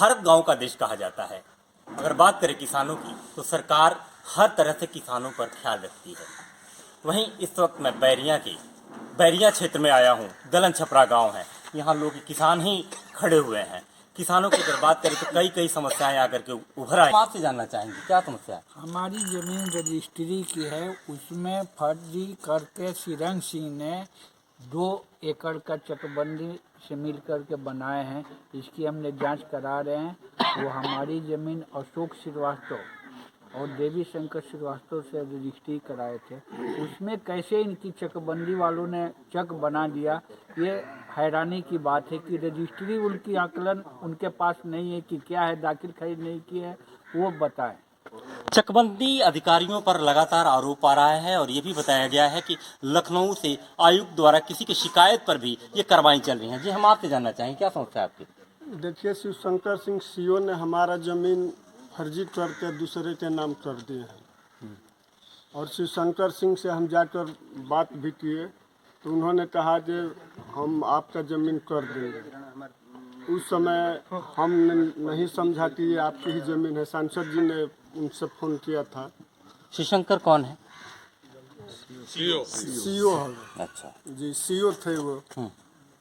भारत गांव का देश कहा जाता है। अगर बात करें किसानों की तो सरकार हर तरह से किसानों पर ख्याल रखती है। वहीं इस वक्त मैं बैरिया क्षेत्र में आया हूँ। दलन छपरा गांव है, यहाँ लोग किसान ही खड़े हुए हैं। किसानों की अगर बात करें तो कई समस्याएं आकर के उभर आई। आपसे जानना चाहेंगे क्या समस्या है? हमारी ज़मीन रजिस्ट्री की है, उसमें फर्जी करके सिरंग सिंह ने 2 एकड़ का चकबंदी से मिल कर के बनाए हैं। इसकी हमने जांच करा रहे हैं। वो हमारी ज़मीन अशोक श्रीवास्तव और देवी शंकर श्रीवास्तव से रजिस्ट्री कराए थे। उसमें कैसे इनकी चकबंदी वालों ने चक बना दिया, ये हैरानी की बात है कि रजिस्ट्री उनकी आकलन उनके पास नहीं है कि क्या है, दाखिल खरीद नहीं की है, वो बताएं। चकबंदी अधिकारियों पर लगातार आरोप आ रहा है और ये भी बताया गया है कि लखनऊ से आयुक्त द्वारा किसी की शिकायत पर भी ये कार्रवाई चल रही है। जी, हम आपसे जानना चाहेंगे क्या समस्या है आपकी? देखिए, शिव शंकर सिंह सीओ ने हमारा ज़मीन फर्जी करके दूसरे के नाम कर दिए हैं और शिव शंकर सिंह से हम जाकर बात भी किए तो उन्होंने कहा कि हम आपका ज़मीन कर देंगे। उस समय हम नहीं समझा कि ये आपकी ही ज़मीन है। सांसद जी ने उनसे फ़ोन किया था। शिवशंकर कौन है? सीओ है। अच्छा जी, सीओ थे वो।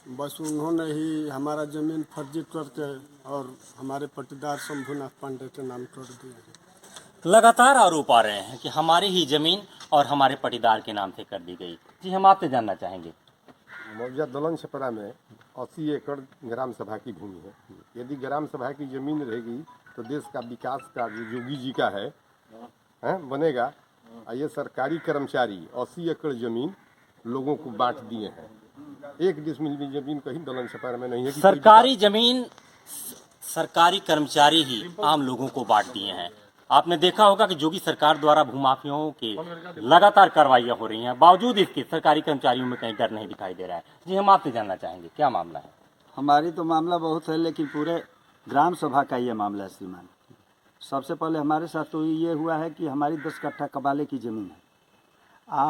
बस उन्होंने ही हमारा ज़मीन फर्जी करके और हमारे पट्टीदार शंभुनाथ पांडे के नाम कर दिया। लगातार आरोप आ रहे हैं कि हमारी ही जमीन और हमारे पट्टीदार के नाम से कर दी गई। जी, हम आपसे जानना चाहेंगे। मौजा दलन छपरा में 80 एकड़ ग्राम सभा की भूमि है। यदि ग्राम सभा की जमीन रहेगी तो देश का विकास का जो योगी जी का है बनेगा। ये सरकारी कर्मचारी 80 एकड़ जमीन लोगों को बांट दिए हैं। 1 डिसमिल भी जमीन कहीं दलन छपरा में नहीं है। सरकारी जमीन सरकारी कर्मचारी ही आम लोगों को बांट दिए हैं। आपने देखा होगा कि योगी सरकार द्वारा भूमाफियाओं की लगातार कार्रवाइयां हो रही हैं, बावजूद इसके सरकारी कर्मचारियों में कहीं डर नहीं दिखाई दे रहा है। जी, हम आपसे जानना चाहेंगे क्या मामला है? हमारी तो मामला बहुत है, लेकिन पूरे ग्राम सभा का ये मामला है श्रीमान। सबसे पहले हमारे साथ तो ये हुआ है कि हमारी 10 कट्ठा कबाले की ज़मीन है।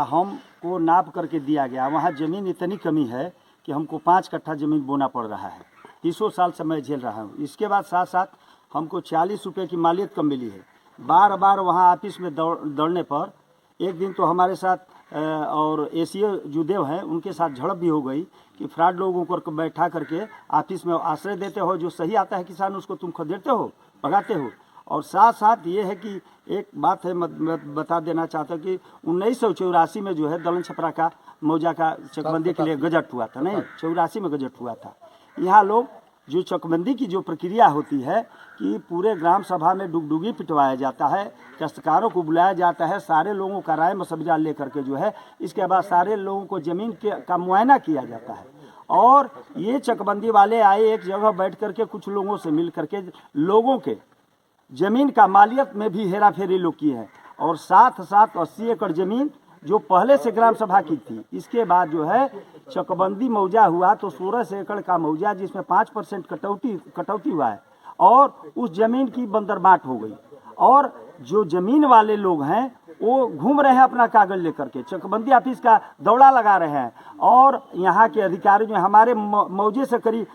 हमको नाप करके दिया गया, वहाँ ज़मीन इतनी कमी है कि हमको 5 कट्ठा ज़मीन बोना पड़ रहा है। 30 साल से मैं झेल रहा हूँ। इसके बाद साथ साथ हमको 40 रुपये की मालियत कम मिली है। बार बार वहाँ ऑफिस में दौड़ने पर एक दिन तो हमारे साथ और एसीओ जुदेव हैं, उनके साथ झड़प भी हो गई कि फ्रॉड लोगों को बैठा करके ऑफिस में आश्रय देते हो, जो सही आता है किसान उसको तुम खदेड़ते हो, भगाते हो। और साथ साथ ये है कि एक बात है, मैं बता देना चाहता हूँ कि 1984 में जो है दलन छपरा का मौजा का चकबंदी के लिए गजट हुआ था। नहीं, 84 में गजट हुआ था। यहाँ लोग जो चकबंदी की जो प्रक्रिया होती है कि पूरे ग्राम सभा में डुगडुगी पिटवाया जाता है, काश्तकारों को बुलाया जाता है, सारे लोगों का राय मशवरा लेकर के जो है इसके बाद सारे लोगों को ज़मीन का मुआयना किया जाता है। और ये चकबंदी वाले आए, एक जगह बैठ करके कुछ लोगों से मिल करके लोगों के ज़मीन का मालियत में भी हेरा फेरी लोग की है। और साथ साथ 80 एकड़ ज़मीन जो पहले से ग्राम सभा की थी, इसके बाद जो है चकबंदी मौजा हुआ तो 16 एकड़ का मौजा जिसमें 5% कटौती हुआ है और उस जमीन की बंदरबाट हो गई। और जो जमीन वाले लोग हैं वो घूम रहे हैं अपना कागज लेकर के, चकबंदी ऑफिस का दौड़ा लगा रहे हैं। और यहाँ के अधिकारी जो हमारे मौजे से करीब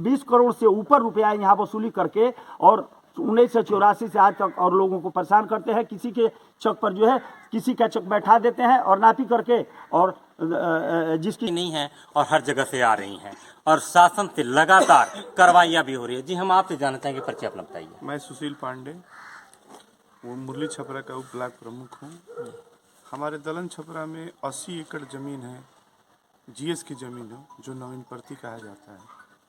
20 करोड़ से ऊपर रुपया यहाँ वसूली करके और 1984 से आज तक और लोगों को परेशान करते हैं। किसी के चक पर जो है किसी का चक बैठा देते हैं और नापी करके, और जिसकी नहीं है और हर जगह से आ रही हैं और शासन से लगातार कार्रवाइयां भी हो रही है। जी, हम आपसे जानना चाहेंगे, परिचय अपना बताइए। मैं सुशील पांडे, वो मुरली छपरा का उप ब्लॉक प्रमुख हूँ। हमारे दलन छपरा में 80 एकड़ ज़मीन है, जीएस की ज़मीन है, जो नवीन प्रति कहा जाता है।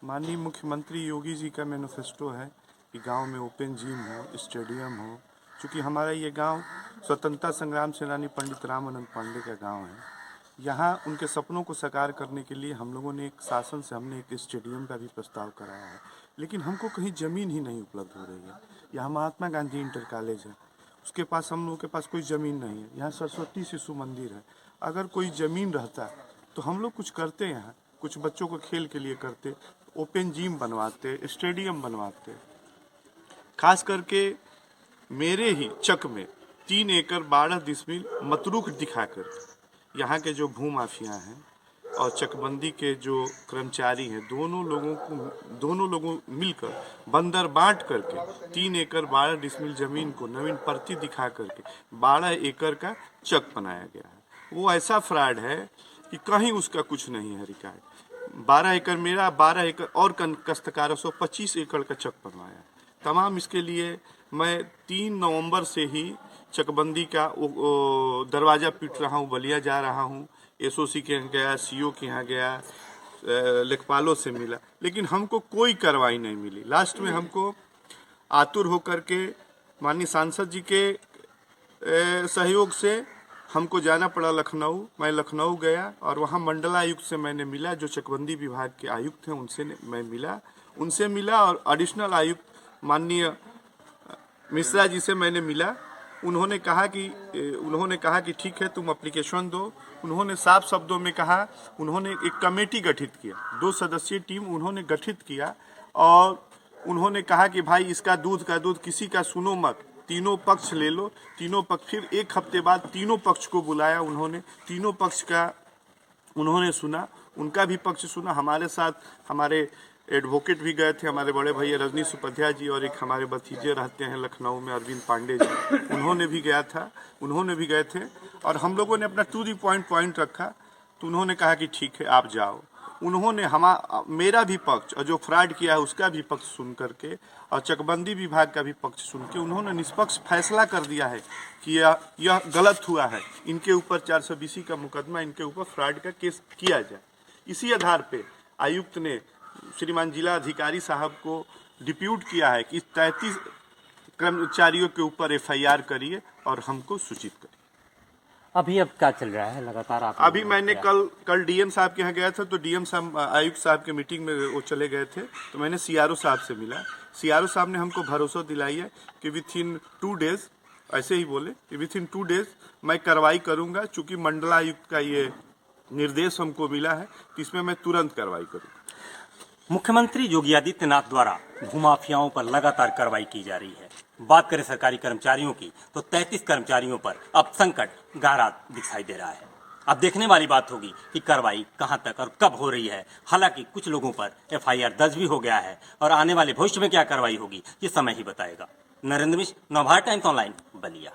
माननीय मुख्यमंत्री योगी जी का मैनिफेस्टो है कि गांव में ओपन जिम हो, स्टेडियम हो। चूँकि हमारा ये गांव स्वतंत्रता संग्राम सेनानी पंडित रामानंद पांडे का गांव है, यहाँ उनके सपनों को साकार करने के लिए हम लोगों ने एक शासन से हमने एक स्टेडियम का भी प्रस्ताव कराया है, लेकिन हमको कहीं ज़मीन ही नहीं उपलब्ध हो रही है। यहाँ महात्मा गांधी इंटर कॉलेज है, उसके पास हम लोगों के पास कोई ज़मीन नहीं है। यहाँ सरस्वती शिशु मंदिर है, अगर कोई ज़मीन रहता तो हम लोग कुछ करते, यहाँ कुछ बच्चों को खेल के लिए करते, ओपन जिम बनवाते, स्टेडियम बनवाते। खास करके मेरे ही चक में 3 एकड़ 12 डिसमिल मतरूख दिखाकर यहाँ के जो भूमाफिया हैं और चकबंदी के जो कर्मचारी हैं दोनों लोगों मिलकर बंदर बांट करके 3 एकड़ 12 डिसमिल जमीन को नवीन पर्ची दिखा करके 12 एकड़ का चक बनाया गया है। वो ऐसा फ्रॉड है कि कहीं उसका कुछ नहीं है रिकॉर्ड। 12 एकड़ मेरा, 12 एकड़ और काश्तकारों से 25 एकड़ का चक बनवाया। तमाम इसके लिए मैं 3 नवंबर से ही चकबंदी का दरवाजा पीट रहा हूँ, बलिया जा रहा हूँ, एसओसी के यहाँ गया, सीओ के यहाँ गया, लेखपालों से मिला, लेकिन हमको कोई कार्रवाई नहीं मिली। लास्ट में हमको आतुर होकर के माननीय सांसद जी के सहयोग से हमको जाना पड़ा लखनऊ। मैं लखनऊ गया और वहाँ मंडलायुक्त से मैंने मिला, जो चकबंदी विभाग के आयुक्त हैं उनसे मिला और एडिशनल आयुक्त माननीय मिश्रा जी से मैंने मिला। उन्होंने कहा कि ठीक है, तुम एप्लीकेशन दो। उन्होंने साफ शब्दों में कहा, उन्होंने एक कमेटी गठित किया, 2 सदस्यीय टीम उन्होंने गठित किया और उन्होंने कहा कि भाई इसका दूध किसी का सुनो मत, तीनों पक्ष ले लो। तीनों पक्ष, फिर 1 हफ्ते बाद तीनों पक्ष को बुलाया उन्होंने, तीनों पक्ष का उन्होंने सुना, उनका भी पक्ष सुना। हमारे साथ हमारे एडवोकेट भी गए थे, हमारे बड़े भैया रजनीश उपाध्याय जी और एक हमारे भतीजे रहते हैं लखनऊ में अरविंद पांडे जी, उन्होंने भी गए थे और हम लोगों ने अपना टू दी पॉइंट रखा। तो उन्होंने कहा कि ठीक है आप जाओ। उन्होंने मेरा भी पक्ष और जो फ्रॉड किया है उसका भी पक्ष सुन करके और चकबंदी विभाग का भी पक्ष सुन के उन्होंने निष्पक्ष फैसला कर दिया है कि यह गलत हुआ है, इनके ऊपर 420 का मुकदमा, इनके ऊपर फ्रॉड का केस किया जाए। इसी आधार पे आयुक्त ने श्रीमान जिला अधिकारी साहब को डिप्यूट किया है कि 33 कर्मचारियों के ऊपर FIR करिए और हमको सूचित करिए। अभी अब क्या चल रहा है लगातार आप? अभी मैंने कल डीएम साहब के यहाँ गया था, तो डीएम साहब आयुक्त साहब के मीटिंग में वो चले गए थे, तो मैंने CRO साहब से मिला। CRO साहब ने हमको भरोसा दिलाई है कि विथिन 2 डेज, ऐसे ही बोले कि विथिन 2 डेज मैं कार्रवाई करूंगा। चूंकि मंडलायुक्त का ये निर्देश हमको मिला है कि इसमें मैं तुरंत कार्रवाई करूंगा। मुख्यमंत्री योगी आदित्यनाथ द्वारा भूमाफियाओं पर लगातार कार्रवाई की जा रही है। बात करें सरकारी कर्मचारियों की तो 33 कर्मचारियों पर अब संकट गहरा दिखाई दे रहा है। अब देखने वाली बात होगी कि कार्रवाई कहां तक और कब हो रही है। हालांकि कुछ लोगों पर FIR दर्ज भी हो गया है और आने वाले भविष्य में क्या कार्रवाई होगी ये समय ही बताएगा। नरेंद्र मिश्र, नवभारत टाइम्स ऑनलाइन, बलिया।